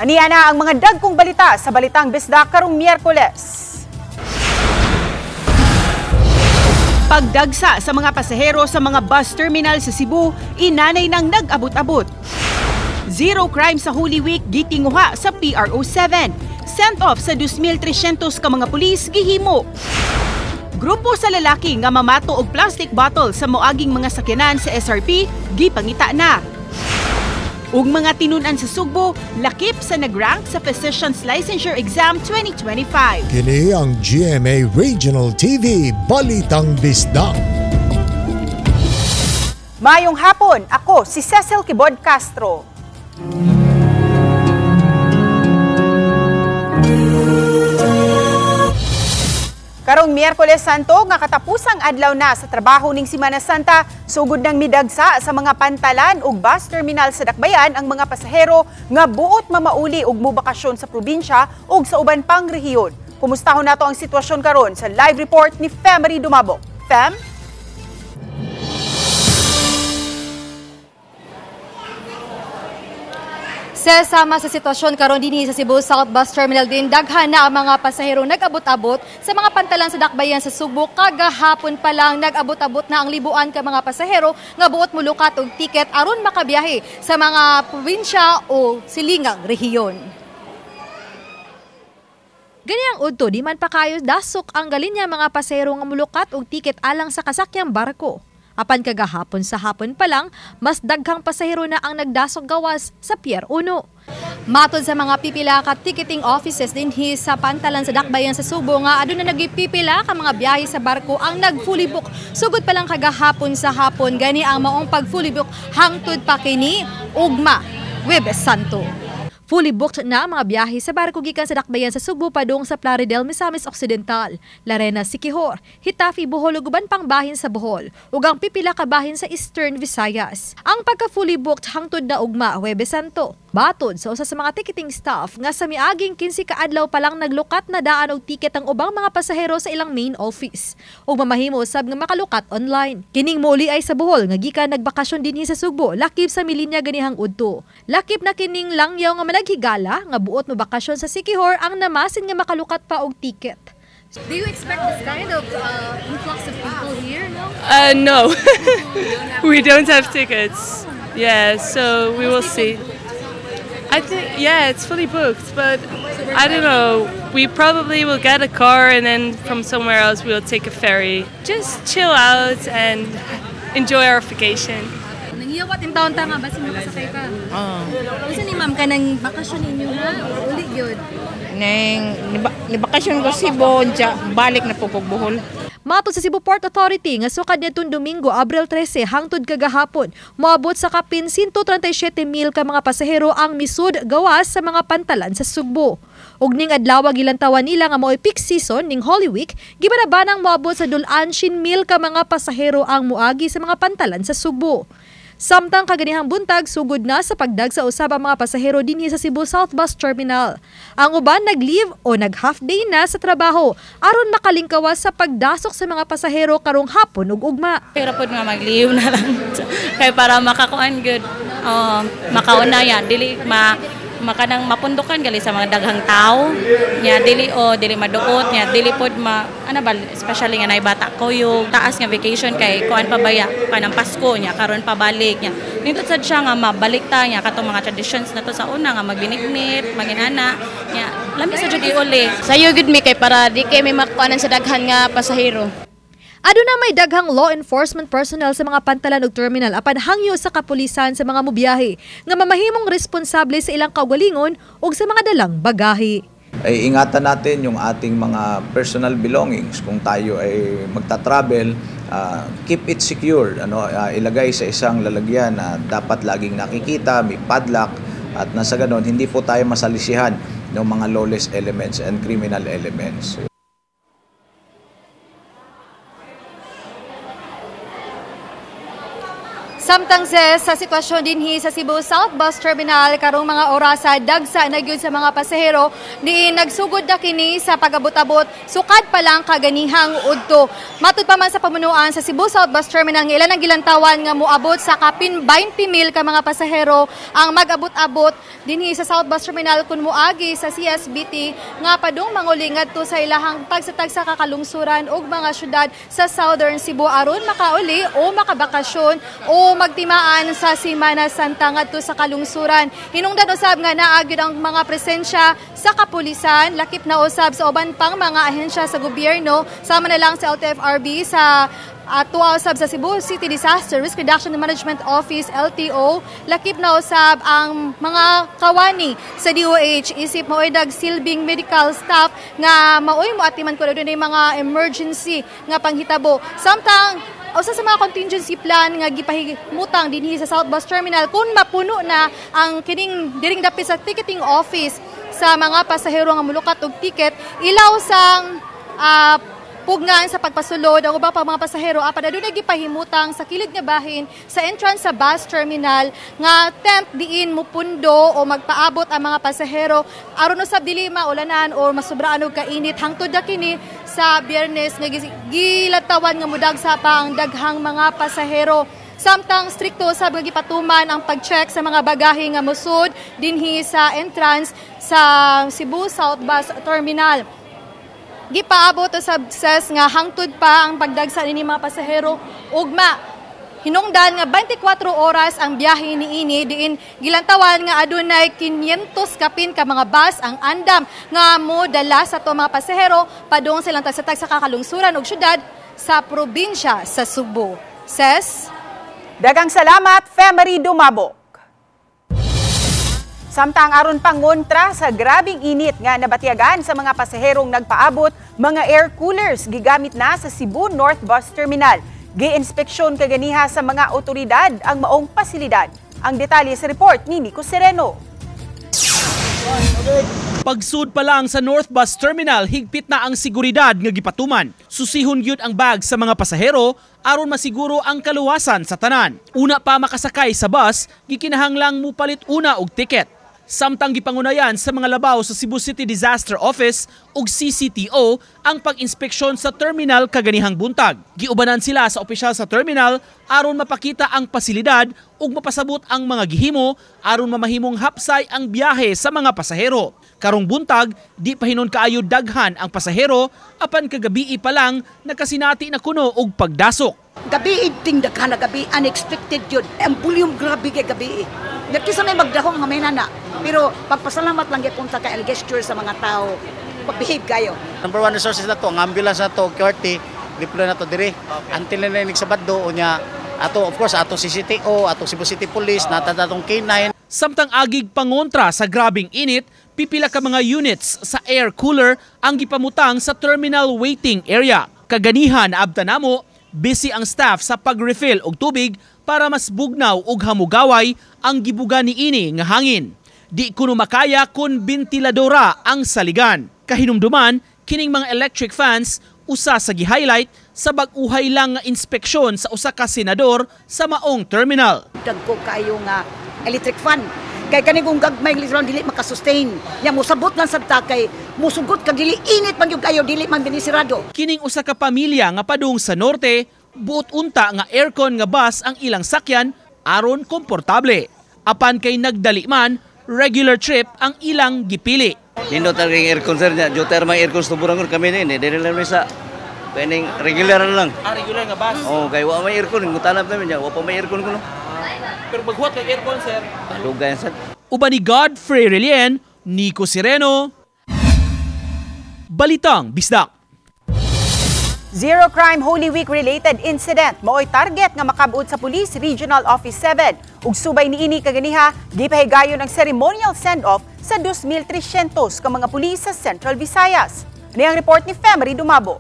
Aniya na ang mga dagkong balita sa Balitang Bisdak karong Miyerkules. Pagdagsa sa mga pasahero sa mga bus terminal sa Cebu, inanay nang nag-abot-abot. Zero crime sa Holy Week gitinguha sa PRO7. Sent off sa 2,300 ka mga pulis gihimo. Grupo sa lalaki nga mamato og plastic bottle sa moaging mga sakyanan sa SRP gipangita na. Ug mga tinunan sa Sugbo, lakip sa nag-rank sa Physician's Licensure Exam 2025. Kini ang GMA Regional TV, Balitang Bisdak. Mayong hapon, ako si Cecil Kibod Castro. Karong Miyerkules Santo nga katapusang adlaw na sa trabaho ning Semana Santa, sugod ng midagsa sa mga pantalan ug bus terminal sa Dakbayan ang mga pasahero nga buot mamauli og mobakasyon sa probinsya ug sa uban pang rehiyon. Kumustahon nato ang sitwasyon karon sa live report ni Femery Dumabok. Fem? Sama sa sitwasyon karon dinhi sa Cebu South Bus Terminal din, daghan na ang mga pasahero nag-abot-abot sa mga pantalan sa Dakbayan sa Subo. Kagahapon pa lang nag-abot-abot na ang libuan ka mga pasahero nga buot mulukat og tiket aron makabiyahe sa mga probinsya o silingang rehiyon. Ganiyang udto di man pa kayo dasok ang galinya mga pasahero nga mulukat og tiket alang sa kasakyang barko. Apan kagahapon sa hapon pa lang, mas daghang pasahero na ang nagdasok gawas sa Pier 1. Matod sa mga pipila ka ticketing offices dinhi sa pantalan sa Dakbayan sa Subo nga aduna nagipipila ka mga biyahe sa barko ang nag-fully book. Sugod pa lang kagahapon sa hapon gani ang maong pag-fully book hangtod pa kini ugma Huwebes Santo. Fully booked na ang mga biyahe sa barko gikan sa Dakbayan sa Subo padung sa Plaridel, Misamis Occidental, Larena, Siquijor, Hitafi, Bohol ug uban pang bahin sa Bohol ug ang pipila ka bahin sa Eastern Visayas. Ang pagka-fully booked hangtod na ugma Huwebes Santo. Batod sa usa sa mga ticketing staff nga sa miaging 15 ka adlaw pa lang naglukat na daan og tiket ang ubang mga pasahero sa ilang main office ug mamahimo sab nga makalukat online. Kining muli ay sa Bohol nga gikan nagbakasyon dinhi sa Sugbo, lakip sa Milinya ganihang udto. Lakip na kining langyaw nga naghigala nga buot mo bakasyon sa Siquijor ang namasin nga makalukat pa og tiket. Do you expect this kind of influx of people here? No. We don't have tickets. Yeah, so we will see. I think, yeah, it's fully booked, but I don't know. We probably will get a car and then from somewhere else we'll take a ferry. Just chill out and enjoy our vacation. Nangiyawat in taon nga basin makasakay ka. Kasi ni ma'am ka nang bakasyon ninyo ha? Uli yun. Bakasyon ko Cebu, balik na po Bohol. Matod sa Cebu Port Authority nga sukad nitong Domingo, Abril 13 hangtod kagahapon, moabot sa kapin 137,000 ka mga pasahero ang misud gawas sa mga pantalan sa Sugbo. Ug ning adlaw gilantawan nila nga mo'y peak season ning Holy Week, gibanabanang moabot sa 200,000 ka mga pasahero ang muagi sa mga pantalan sa Sugbo. Samtang kaganihang buntag, sugod na sa pagdag sa usab ang mga pasahero dinhi sa Cebu South Bus Terminal. Ang uban nag-leave o nag-half day na sa trabaho aron makalingkawas sa pagdasok sa mga pasahero karong hapon ug ugma. Pero pud nga mag-leave na lang kay para makakuan good. Makauna yan dili makanang mapundukan gali sa mga daghang tao nya dili maduot nya dili pod especially nga nay bata ko yung taas nga vacation kay kuan pabaya kanang Pasko nya karon pabalik nya nindot sad siya nga mabalik ta nya katong mga traditions nato sa una nga magbinignit maginana nya lami sa jud iuli Sayo gud mi kay para di kay may makuanan sa daghan nga pasahero. Aduna may daghang law enforcement personnel sa mga pantalan ug terminal apan hangyo sa kapulisan sa mga mobiyahe nga mamahimong responsable sa ilang kaugalingon ug sa mga dalang bagahe. Ay ingatan natin yung ating mga personal belongings kung tayo ay magta-travel, keep it secured, ilagay sa isang lalagyan na dapat laging nakikita, may padlock at nasa ganon hindi po tayo masalisihan ng mga lawless elements and criminal elements. Samtang sa sitwasyon din sa Cebu South Bus Terminal karong mga orasa dagsa na gyud sa mga pasahero diin nagsugod na kini sa pag-abot-abot sukad pa lang kaganihang udto. Matud pa man sa pamunuan sa Cebu South Bus Terminal nga ilan ang gilantawan nga moabot sa kapin 20,000 ka mga pasahero ang mag-abot-abot dinhi sa South Bus Terminal kun moagi sa CSBT nga padung manguli ngadto sa ilahang tagsa-tagsa kakalungsuran ug mga syudad sa Southern Cebu aron makauli o makabakasyon o magtimaan sa Semana Santa ngadto sa kalungsuran. Hinungdan usab nga naagid ang mga presensya sa kapulisan, lakip na usab sa uban pang mga ahensya sa gobyerno, sama na lang sa LTFRB sa tuwa usab sa Cebu City Disaster Risk Reduction and Management Office, LTO, lakip na usab ang mga kawani sa DOH, isip maoy dag silbing medical staff nga maoy mo atiman ko doon mga emergency nga panghitabo. Samtang usa sa mga contingency plan nga gipahimutang dinhi sa South Bus Terminal kung mapuno na ang kining diring dapit sa ticketing office sa mga pasahero nga mulukat og ticket, ilaw sang pugnan sa pagpasulod ang ubang pa mga pasahero apan adunay gipahimutang sa kilid nga bahin sa entrance sa bus terminal nga tent diin mupundo o magpaabot ang mga pasahero aron usab dili maulanan o masubraan og kainit hangtod na kini sa Biyernes nga gilatawan nga mudagsa pa ang daghang mga pasahero. Samtang strikto usab nga gipatuman ang pag-check sa mga bagahe nga musud dinhi sa entrance sa Cebu South Bus Terminal. Gipaabot usab nga hangtod pa ang pagdagsa ni mga pasahero ugma. Hinungdan nga 24 oras ang biyahe niini diin gilantawan nga adunay 500 kapin ka mga bus ang andam nga modala sa to mga pasahero padung silang tagsa-tag sa kakalungsuran ug syudad sa probinsya sa Cebu. Dagang salamat, Femery Dumabok. Samtang aron pangontra sa grabing init nga nabatyagan sa mga pasaherong nagpaabot, mga air coolers gigamit na sa Cebu North Bus Terminal. Gi-inspeksyon kaganiha sa mga otoridad ang maong pasilidad. Ang detalye sa report ni Nico Sereno. Pagsud pa lang sa North Bus Terminal, higpit na ang seguridad nga gipatuman. Susihon gyud ang bag sa mga pasahero aron masiguro ang kaluwasan sa tanan. Una pa makasakay sa bus, gikinahanglang mupalit una og ticket. Samtang gipangunayan sa mga labaw sa Cebu City Disaster Office ug CCTO ang pag-inspeksyon sa terminal kaganihang buntag. Giubanan sila sa opisyal sa terminal aron mapakita ang pasilidad ug mapasabot ang mga gihimo aron mamahimong hapsay ang biyahe sa mga pasahero. Karong buntag, di pa hinon kaayo daghan ang pasahero apan kagabi pa lang nakasinati na kuno og pagdasok. Gabi iting daghan na gabi unexpected yun. Ang volume grabe kay gabi. Nagkisa may magdahong nga may nana. Pero pagpasalamat lang punta ka and gesture sa mga tao. Pag-behave kayo. Number one resources na to, ang ambulance na to, QRT, deploy na to dire. Until na yung Sabado, o niya, ato, of course, ato CCTO, ato Cebu City Police, natatong K9. Samtang agig pangontra sa grabing init, pipila ka mga units sa air cooler ang gipamutang sa terminal waiting area. Kaganihan abta namo, busy ang staff sa pag-refill og tubig para mas bugnaw og hamugaway ang gibuga niini nga hangin. Di kuno makaya kun bentiladora ang saligan. Kahinumduman, kining mga electric fans usa sa gi-highlight sa bag-uhay lang nga inspeksyon sa usa ka senador sa maong terminal. Dagko kayo nga electric fan. Kay kani kung gagmay literal dili makasustain. Nya mosabot lang sad ta kay musugot kag dili init man gyud kayo dili man binisirado. Kining usa ka pamilya nga padung sa norte, buot unta nga aircon nga bus ang ilang sakyan aron komportable. Apan kay nagdali man, regular trip ang ilang gipili. Nindot talaga yung aircon sir niya. Geothermal aircon sa burang kami din. Dili lang sa pening regular lang. Regular nga bus? Oo, kaya wala may aircon. Ngutanap namin niya. Wala pa may aircon ko. No? Pero maghuwat kay aircon sir? Lugayan sir. Uba ni Godfrey Relien, Nico Sereno, Balitang Bisdak. Zero crime Holy Week related incident maoy target nga makabud sa Police Regional Office 7 ug subay niini kaganiha gipahigayon ang ceremonial send-off sa 2,300 ka mga pulis sa Central Visayas. Ni ang report ni Femery Dumabo.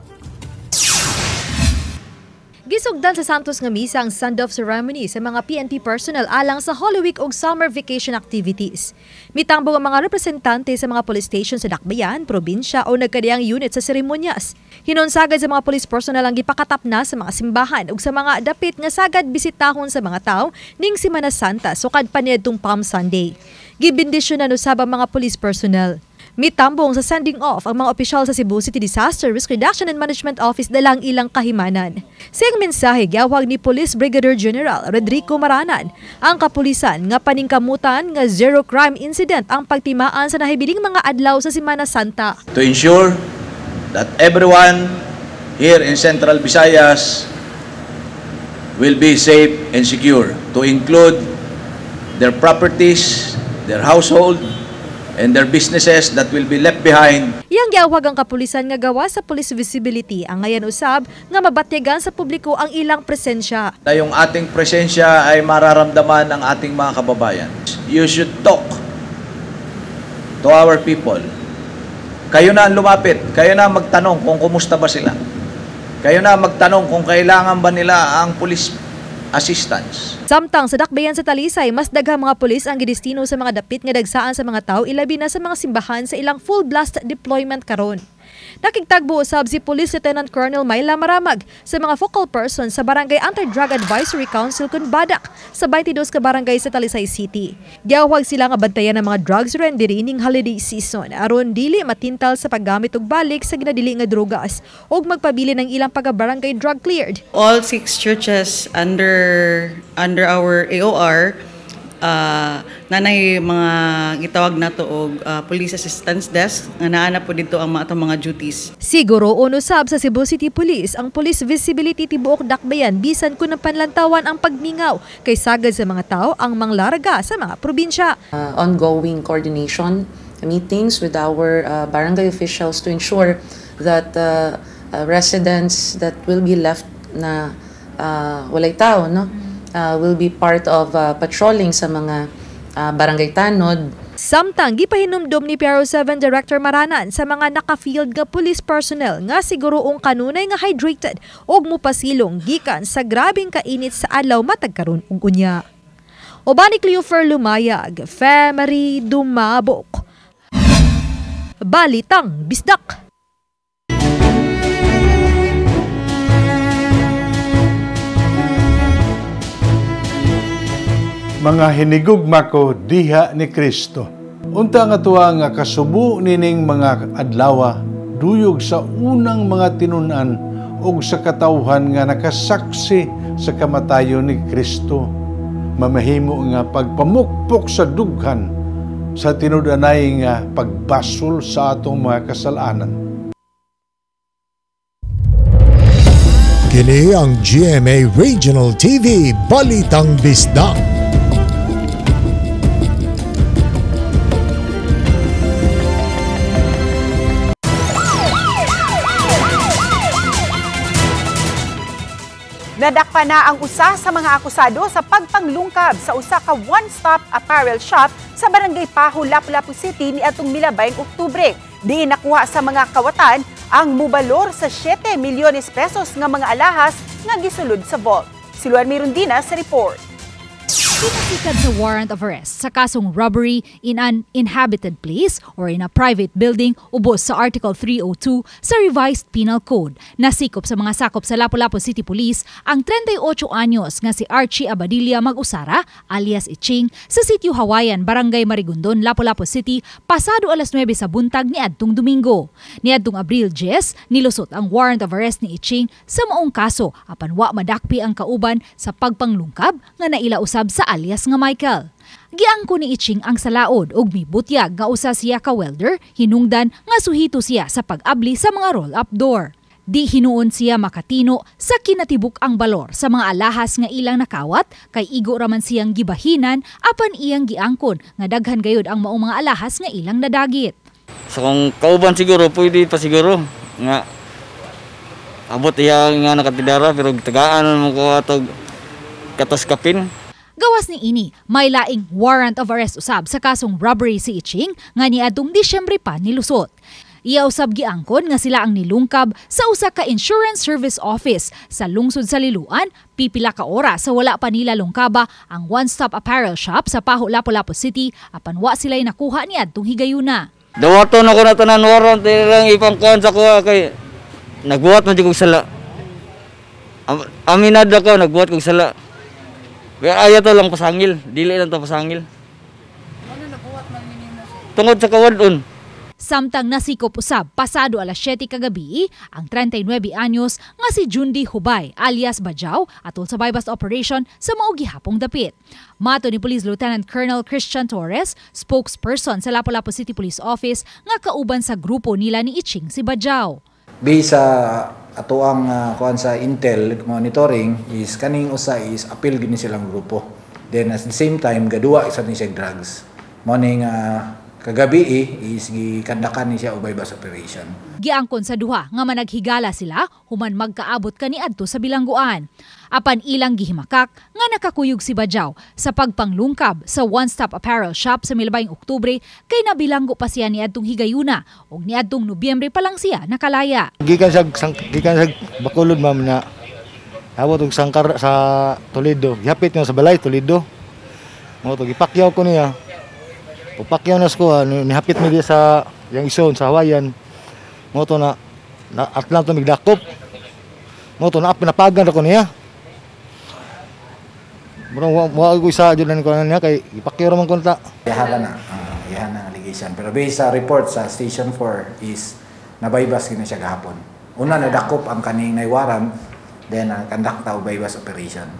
Gisugdan sa Santos nga misa ang send-off ceremony sa mga PNP personnel alang sa Holy Week ug summer vacation activities. Mitambong ang mga representante sa mga police station sa Dakbayan, probinsya o nagkadiyang unit sa seremonyas. Hinonsagad sa mga police personnel ang gipakatap na sa mga simbahan ug sa mga dapit nga sagad bisitahon sa mga tao ning Semana Santa sukad pa niadtong Palm Sunday. Gibindisyonan usab ang mga police personnel. Mitambong sa sending off ang mga opisyal sa Cebu City Disaster Risk Reduction and Management Office dalang ilang kahimanan. Siyang mensahe giawag ni Police Brigadier General Rodrigo Maranan ang kapulisan nga paningkamutan nga zero crime incident ang pagtimaan sa nahibiling mga adlaw sa Semana Santa. To ensure that everyone here in Central Visayas will be safe and secure, to include their properties, their household, and their businesses that will be left behind. Iyang giawag ang kapulisan nga gawa sa police visibility ang ngayon usab nga mabatyagan sa publiko ang ilang presensya. Na yung ating presensya ay mararamdaman ng ating mga kababayan. You should talk to our people. Kayo na ang lumapit, kayo na magtanong kung kumusta ba sila. Kayo na magtanong kung kailangan ba nila ang police assistance. Samtang sa Dakbayan sa Talisay, mas daghang mga pulis ang gidestino sa mga dapit nga dagsaan sa mga tao ilabi na sa mga simbahan sa ilang full blast deployment karon. Nakigtagbo usab si Police Lieutenant Colonel Myla Maramag sa mga focal person sa Barangay Anti-Drug Advisory Council Kunbadak sa 22 ka barangay sa Talisay City. Giawag sila nga bantayan ng mga drugs ren diri ining holiday season aron dili matintal sa paggamit og balik sa ginadili nga drogas ug magpabili ng ilang pagka-barangay drug cleared. All 6 churches under our AOR nanay mga gitawag nato og police assistance desk nga naana po dito ang mga duties. Siguro unusab sa Cebu City Police ang police visibility tibuok Dakbayan bisan kun panlantawan ang pagningaw kay sagad sa mga tao ang manglarga sa mga probinsya. Ongoing coordination meetings with our barangay officials to ensure that residents that will be left na walay tao, no? Will be part of patrolling sa mga barangay tanod. Samtang gipahinumdom ni PRO 7 Director Maranan sa mga naka-field nga police personnel nga siguroong kanunay nga hydrated ug mupasilong gikan sa grabing kainit sa adlaw matag karon ug unya. Oban ni Cleofer Lumayag, Femery Dumabok. Balitang Bisdak. Mga hinigugma ko diha ni Kristo. Unta nga tuwa nga kasubo nining mga adlawa, duyog sa unang mga tinunan ug sa katawhan nga nakasaksi sa kamatayon ni Kristo. Mamahimo nga pagpamukpok sa dughan sa tinud-anay nga pagbasol sa atong mga kasalanan. Kini ang GMA Regional TV Balitang Bisdak. Nadakpa na ang usa sa mga akusado sa pagpanglungkab sa usa ka one-stop apparel shop sa Barangay Paho, Lapu-Lapu City niadtong milabayng Oktubre. Di nakuha sa mga kawatan ang mubalor sa 7 milyones pesos nga mga alahas nga gisulod sa vault. Si Luan Mirundina sa report. Pinasikat sa warrant of arrest sa kasong robbery in an inhabited place or in a private building ubos sa Article 302 sa Revised Penal Code. Nasikop sa mga sakop sa Lapu-Lapu City Police ang 38 anyos nga si Archie Abadilla Mag-Usara alias Iching sa Sitio Hawaiian, Barangay Marigondon, Lapu-Lapu City pasado alas 9 sa buntag niadtong Domingo. Niadtong Abril 10, nilusot ang warrant of arrest ni Iching sa maong kaso apan wa madakpi ang kauban sa pagpanglungkab nga nailausab sa alias nga Michael. Giangko ni Iching ang salaod ug mibutyag nga usa siya ka welder, hinungdan nga suhito siya sa pag-abli sa mga roll-up door. Di hinuon siya makatino sa kinatibuk ang balor sa mga alahas nga ilang nakawat kay igo raman siyang gibahinan apan iyang giangkon nga daghan gayud ang maong mga alahas nga ilang nadagit. So kung kauban siguro pwede pa siguro nga abot iya nga nakatidara pero tagaan mo ko atog katos kapin. Gawas ni ini, may laing warrant of arrest usab sa kasong robbery si Iching nga niadtong Disyembre pa nilusot. Iya usab giangkon nga sila ang nilungkab sa usa ka insurance service office sa lungsod sa Liloan, pipila ka oras sa wala pa nila lungkaba ang one-stop apparel shop sa Paho, Lapu-Lapu City apan wa sila'y nakuha niadtong higayuna. Dawaton ako na tanan warrant lang ipangkuan sa ko kay nagbuhat man jud kog sala. Aminad ako nagbuhat kog sala. Kaya ayaw to lang pasangil, dili lang to pasangil. Ano nabuhat man ninyo? Tungod sa kawadon. Samtang nasikop usab pasado alas 7 kagabi ang 39 anyos nga si Jundi Hubay alias Bajaw atol sa bypass operation sa mao gihapong dapit. Mato ni Police Lieutenant Colonel Christian Torres, spokesperson sa Lapu-Lapu City Police Office, nga kauban sa grupo nila ni Iching si Bajaw. Based sa ato ang kuan sa intel monitoring is kaning usa is appeal gini silang grupo. Then at the same time gaduwa isa ni siya drugs. Morning kagabi is gikandakan ni siya og bypass operation. Giangkon sa duha nga managhigala sila human magkaabot kaniadto sa bilangguan. Apan ilang gihimakak nga nakakuyog si Bajaw sa pagpanglungkab sa one-stop apparel shop sa milabay Oktubre kay nabilanggo pa siya niadtong higayuna ug niadtong Nobyembre pa lang siya nakalaya. Gikan sa Bacolod ma'am na abot og sangkar sa Toledo. Gihapit niya sa balay Toledo. Mo to gipakyaw ko niya. Pagpakyaw na ko, nihapit mi diya sa yang ison sa Hawayan. Mo to na Atlanta migdakop. Mo to na pinapagan ako niya. Murang wa ko isa jud ko niya kay ipakyaw man konta. Yahala na, yahan ang allegation. Pero based sa report sa Station 4 is nabaybas gina siya gahapon. Una nadakop ang kaning naiwaran, then conduct og bypass operation.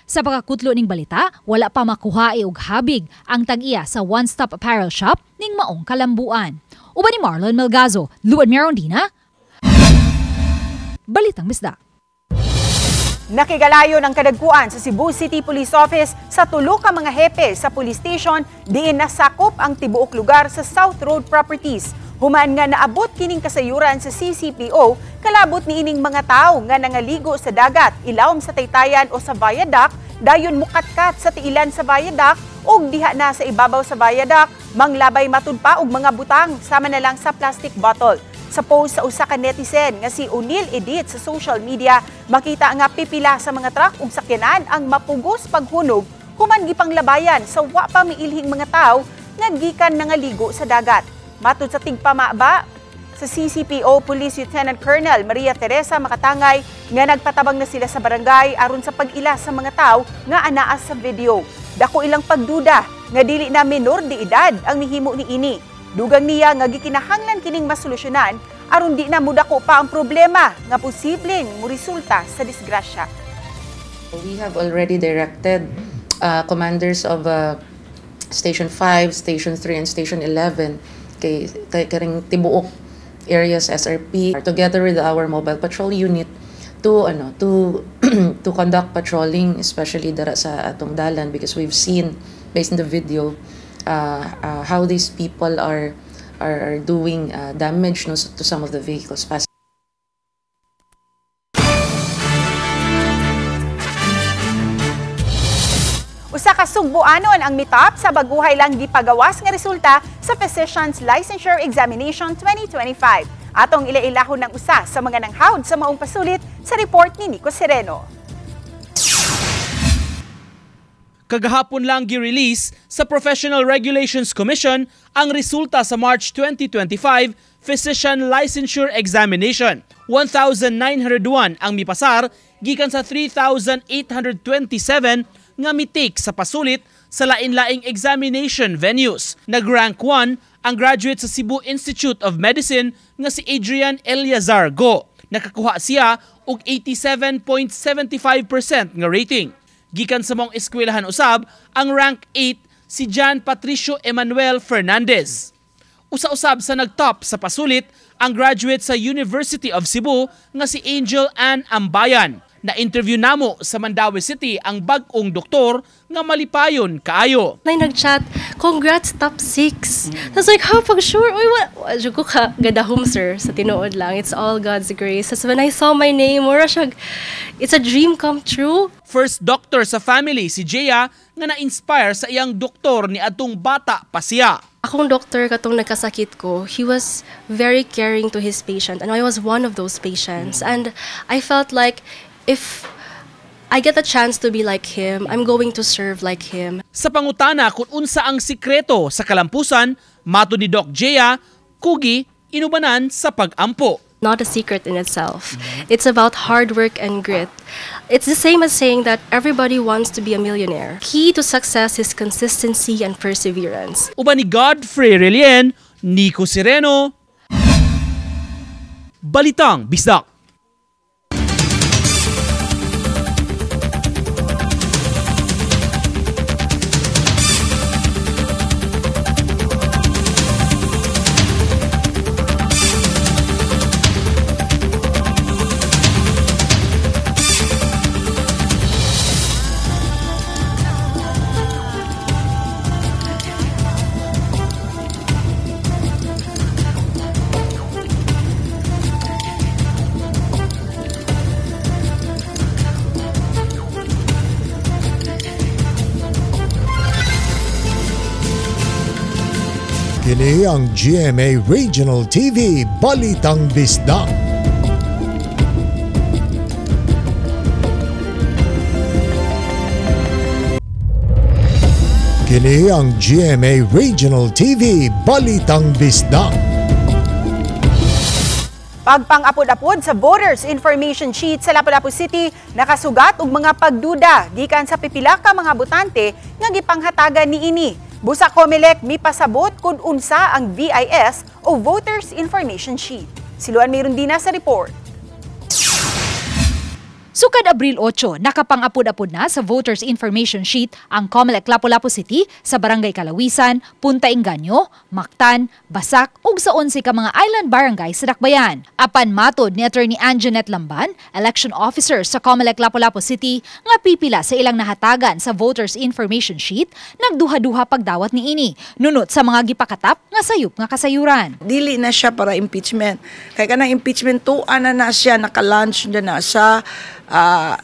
Sa pagkakutlo ning balita, wala pa makuhae og habig ang tag-iya sa one-stop apparel shop ning maong kalambuan. Uban ni Marlon Melgazo, Luan Merondina, Balitang Misda. Nakigalayo ng kadagkuan sa Cebu City Police Office sa tulo ka mga hepe sa police station diin nasakop ang tibuok lugar sa South Road Properties. Human nga naabot kining kasayuran sa CCPO, kalabot ni ining mga tao nga nangaligo sa dagat, ilawom sa taytayan o sa viaduct, dayon mukatkat sa tiilan sa viaduct ug diha na sa ibabaw sa viaduct, manglabay matud pa og mga butang sama na lang sa plastic bottle. Sa post sa usa ka netizen nga si O'Neil Edit sa social media, makita nga pipila sa mga truck ug sakyanan ang mapugos paghunog human gipanglabayan sa wa pa miilhing mga tao nga gikan nangaligo sa dagat. Matud sa tigpamaba sa CCPO Police Lieutenant Colonel Maria Teresa Makatangay nga nagpatabang na sila sa barangay aron sa pag-ila sa mga tao nga anaa sa video. Dako ilang pagduda nga dili na menor de edad ang nihimo ni ini. Dugang niya nga gikinahanglan kining masolusyonan aron di na mudako pa ang problema nga posibleng moresulta sa disgrasya. We have already directed commanders of Station 5, Station 3 and Station 11 kay karing tibuok areas SRP together with our mobile patrol unit to to conduct patrolling, especially dara sa atong dalan, because we've seen based on the video how these people are doing damage to some of the vehicles. Usa ka Sugboanon ang mitap sa baguhay lang gipagawas nga resulta sa Physician's Licensure Examination 2025. Atong ilailahon ng usa sa mga nanghawd sa maong pasulit sa report ni Nico Sereno. Kagahapon lang gi-release sa Professional Regulations Commission ang resulta sa March 2025 Physician Licensure Examination. 1,901 ang mipasar gikan sa 3,827 nga mitik sa pasulit sa lain-laing examination venues. Nag-rank 1 ang graduate sa Cebu Institute of Medicine nga si Adrian Eliazar Go. Nakakuha siya og 87.75% nga rating. Gikan sa mong eskwelahan usab ang rank 8 si John Patricio Emmanuel Fernandez. Usa-usab sa nagtop sa pasulit ang graduate sa University of Cebu nga si Angel Ann Ambayan. Na-interview namo sa Mandaue City ang bag-ong doktor nga malipayon kaayo. Nay nag-chat, congrats top 6. Tapos like, pag sure, uy, wala ko ka gadahom sir, sa tinuod lang. It's all God's grace. Tapos when I saw my name, it's a dream come true. First doctor sa family si Jaya nga na-inspire sa iyang doktor ni atong bata pa siya. Akong doktor katong nagkasakit ko, he was very caring to his patient and I was one of those patients. And I felt like if I get a chance to be like him, I'm going to serve like him. Sa pangutana kung unsa ang sikreto sa kalampusan, mato ni Doc Jea, kugi inubanan sa pag-ampo. Not a secret in itself. It's about hard work and grit. It's the same as saying that everybody wants to be a millionaire. Key to success is consistency and perseverance. Uban ni Godfrey Relien, Nico Sireno, Balitang Bisdak. Kini ang GMA Regional TV Balitang Bisdak. Kini ang GMA Regional TV Balitang Bisdak. Pagpang-apod-apod sa Voters Information Sheet sa Lapu-Lapu City, nakasugat og mga pagduda gikan sa pipila ka mga botante nga gipanghatagan niini. Busa Comelec mipasabot kung unsa ang VIS o Voters Information Sheet. Siluan Mirundina sa report. Sukad Abril 8, nakapang-apod-apod na sa Voters Information Sheet ang Comelec Lapu-Lapu City sa Barangay Kalawisan, Punta Inganyo, Mactan, Basak ug sa 11 ka mga island barangay sa Dakbayan. Apan matod ni Attorney Anjanette Lamban, Election Officer sa Comelec Lapu-Lapu City, nga pipila sa ilang nahatagan sa Voters Information Sheet, nagduha-duha pagdawat niini, nunot sa mga gipakatap nga sayop nga kasayuran. Dili na siya para impeachment. Kaya kanang impeachment tuan na siya, naka-launch na sa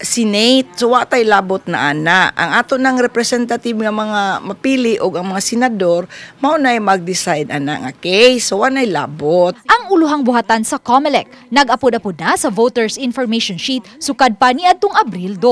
Senate, so watay labot na ana. Ang ato ng representative nga mga mapili o ang mga senador, mao nay mag-decide ana nga case, so wanay labot. Ang uluhang buhatan sa Comelec, nag-apod-apod na sa Voters Information Sheet sukad pa ni adtong Abril 2.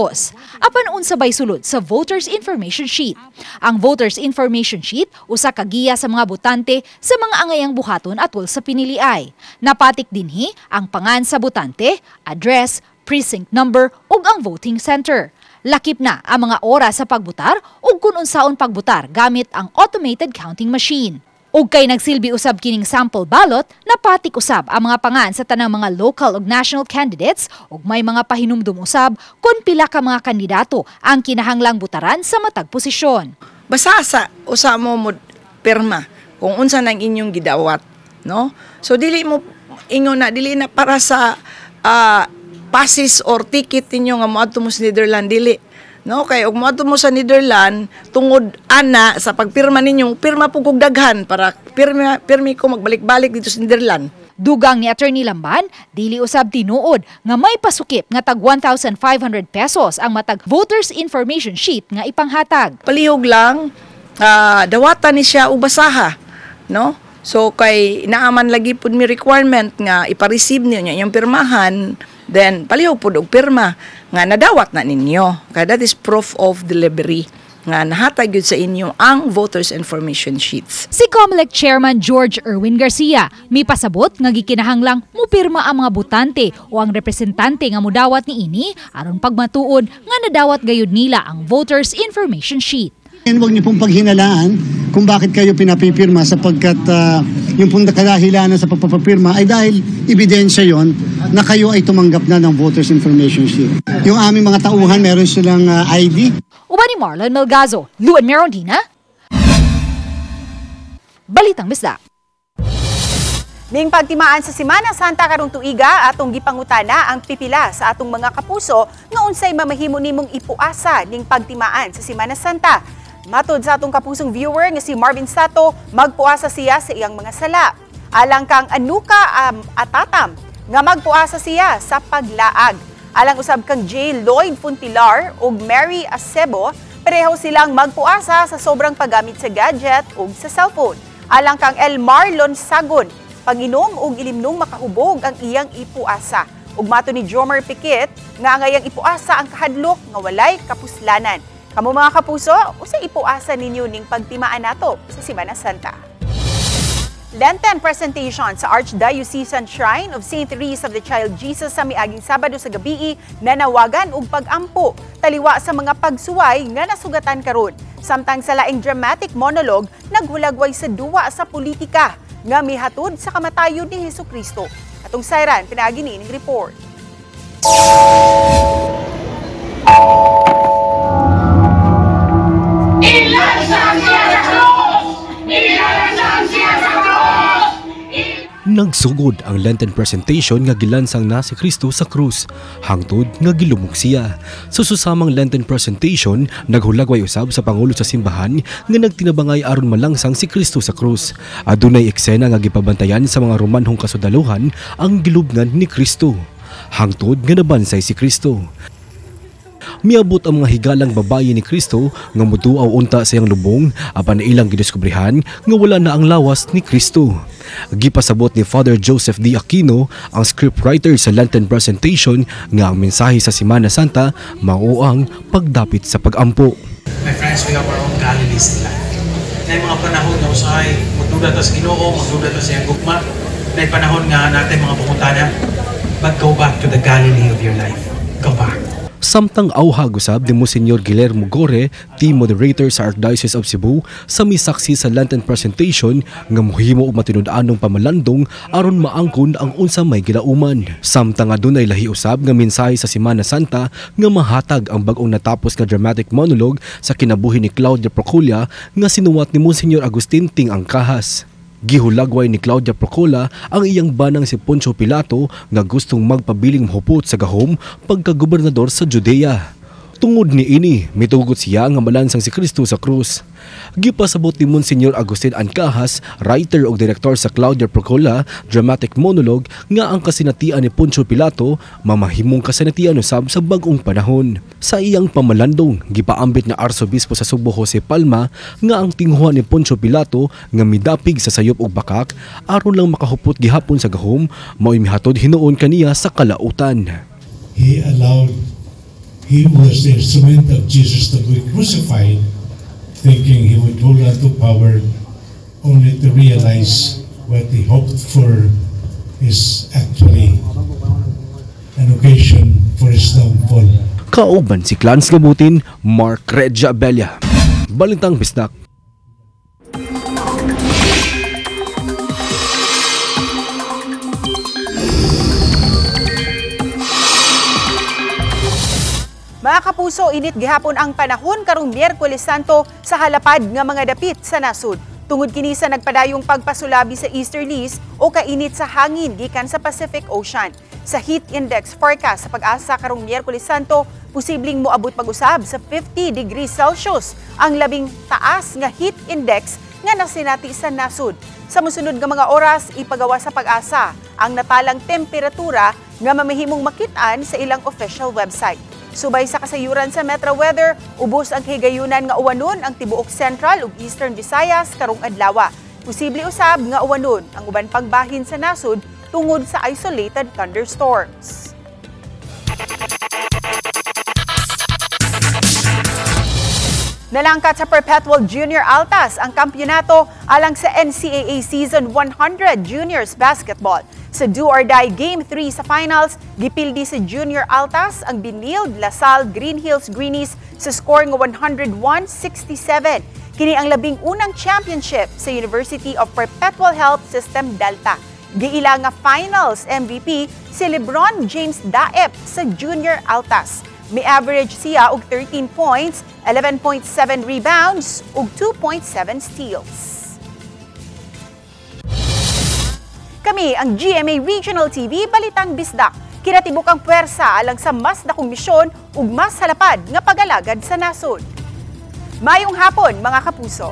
Apan unsabay sulod sa Voters Information Sheet. Ang Voters Information Sheet usa ka giya sa mga botante sa mga angayang buhaton atol sa piniliay. Napatik dinhi ang pangan sa botante, address, precinct number ug ang voting center. Lakip na ang mga oras sa pagbutar ug kung unsaon pagbutar gamit ang automated counting machine. Ug kay nagsilbi usab kining sample ballot, napatik usab ang mga pangan sa tanang mga local ug national candidates ug may mga pahinumdum usab kung pila ka mga kandidato ang kinahanglang butaran sa matag posisyon. Basta sa usa mo pirma kung unsa nang inyong gidawat, no? So dili mo ingon na dili na para sa passes or ticket ninyo nga moadto mo sa Netherlands, dili. No, kay og moadto mo sa Netherlands tungod ana sa pagpirma ninyo, pirma po kog daghan para pirmi ko magbalik-balik dito sa Netherlands. Dugang ni Attorney Lamban, dili usab tinuod nga may pasukip nga tag 1,500 pesos ang matag Voters Information Sheet nga ipanghatag. Palihog lang, dawatan ni siya og basaha, no? So kay naaman lagi pud mi requirement nga ipa-receive niyo yung pirmahan, then palihog pud og pirma nga nadawat na ninyo. Kaya that is proof of delivery nga nahatag gyud sa inyo ang Voters Information Sheets. Si Comelec Chairman George Erwin Garcia mipasabot nga gikinahanglang mupirma ang mga botante o ang representante nga mudawat niini aron pagmatuod nga nadawat gayud nila ang Voters Information Sheet. Huwag niyo pong paghinalaan kung bakit kayo pinapipirma sapagkat yung pong kadahilanan sa pagpapapirma ay dahil ebidensya yon na kayo ay tumanggap na ng Voters Information Sheet. Yung aming mga tauhan, meron silang ID. Uban ni Marlon Melgazo, Luan Merondina, Balitang Bisdak. Ning pagtimaan sa Semana Santa karong tuiga atong gipangutana ang pipila sa atong mga kapuso nga unsay mamahimo nimong ipuasa ning pagtimaan sa Semana Santa. Matod sa atong kapusong viewer nga si Marvin Sato, magpuasa siya sa iyang mga sala. Alang kang Anuka Atatam nga magpuasa siya sa paglaag. Alang usab kang J. Lloyd Funtilar ug Mary Acebo, pareho silang magpuasa sa sobrang paggamit sa gadget ug sa cellphone. alang kang El Marlon Sagon. Panginom ug ilimnong makahubog ang iyang ipuasa. Ug mato ni Jomer Piquet nga ngayang ipuasa ang kahadlok nga walay kapuslanan. Kamo mga kapuso, usa ipuasa ninyo ning pagtimaan nato sa Semana Santa. Lenten presentation sa Archdiocesan Shrine of St. Therese of the Child Jesus sa miaging Sabado sa gabii nanawagan og pag-ampo taliwa sa mga pagsuway nga nasugatan karon. Samtang sa laing dramatic monologue naghulagway sa duwa sa politika nga mihatod sa kamatayon ni Hesukristo. Atong sayran pinaagi ni ining report. Nagsugod ang Lenten presentation nga gilansang na si Kristo sa krus, hangtod nga gilumog siya. Sa susamang Lenten presentation, naghulagway usab sa Pangulo sa Simbahan nga nagtinabangay aron malangsang si Kristo sa krus. Adunay eksena nga gipabantayan sa mga Romanhong kasudaluhan ang gilubngan ni Kristo, hangtod nga nabansay si Kristo. Miabot ang mga higalang babayi ni Kristo nga mutuaw unta sa iyang lubong apan ilang gidiskubrihan nga wala na ang lawas ni Kristo. Gipasabot ni Father Joseph D. Aquino, ang scriptwriter sa Lenten presentation, nga ang mensahe sa Semana Santa mao ang pagdapit sa pag-ampo. My friends, we have our own Galilees in life. Na mga panahon na usahay, magduda ta sa Ginoo, magduda ta sa iyang gugma. Na panahon nga natin mga pumutana, but go back to the Galilee of your life. Go back. Samtang auhag usab ni Monsignor Guillermo Gore, team moderator sa Archdiocese of Cebu, sa misaksi sa Lenten presentation nga mohimo og matinud-anong pamalandong aron maangkon ang unsa may gilauman. Samtang adunay lahi usab nga mensahe sa Semana Santa nga mahatag ang bag-ong natapos nga dramatic monologue sa kinabuhi ni Claudia Procula nga sinuwat ni Monsignor Agustin Ting Angkahas. Gihulagway ni Claudia Procula ang iyang banang si Poncio Pilato nga gustong magpabiling hupot sa gahom pagkagobernador sa Judea. Tungod ni ini, mitugot siya nga malansang si Kristo sa krus. Gipasabot ni Monsignor Agustin Angkahas, writer ug direktor sa Claudia Procula dramatic monologue, nga ang kasinatian ni Poncio Pilato mamahimong kasinatian usab sa bag-ong panahon. Sa iyang pamalandong, gipaambit na Arsobispo sa Subo Jose Palma nga ang tinguhan ni Poncio Pilato nga midapig sa sayop ug bakak aron lang makahupot gihapon sa gahom mao mihatod hinuon kaniya sa kalautan. He was the instrument of Jesus to be crucified, thinking he would hold on to power, only to realize what he hoped for is actually an occasion for his downfall. Kauban si Clans Gabutin, Mark Regia Abella. Balintang Bisdak. Mga kapuso, init gihapon ang panahon karong Miyerkules Santo sa halapad nga mga dapit sa nasud. Tungod kini sa nagpadayong pagpasulabi sa easterlies o kainit sa hangin gikan sa Pacific Ocean. Sa heat index forecast sa pag-asa karong Miyerkules Santo, posibleng moabot pag-usab sa 50 degrees Celsius ang labing taas nga heat index nga nasinati sa nasud. Sa mosunod nga mga oras, ipagawa sa pag-asa ang natalang temperatura nga mamahimong makit-an sa ilang official website. Subay sa kasayuran sa Metro Weather, ubos ang higayunan nga uwanon ang tibuok Central ug Eastern Visayas karong adlaw. Posible usab nga uwanon ang uban pagbahin sa nasud tungod sa isolated thunderstorms. Nalangkat sa Perpetual Junior Altas ang kampyonato alang sa NCAA Season 100 Juniors Basketball. Sa do-or-die Game 3 sa finals, gipildi sa Junior Altas ang Binild, Lasal, Green Hills Greenies sa score nga 101-67. Kini ang labing unang championship sa University of Perpetual Health System Delta. Giila nga finals MVP si Lebron James Daep sa Junior Altas. May average siya og 13 points, 11.7 rebounds ug 2.7 steals. Kami ang GMA Regional TV Balitang Bisdak. Kinatibuk ang puwersa alang sa mas dakong misyon ug mas halapad nga pag-alagad sa nasod. Mayong hapon mga kapuso.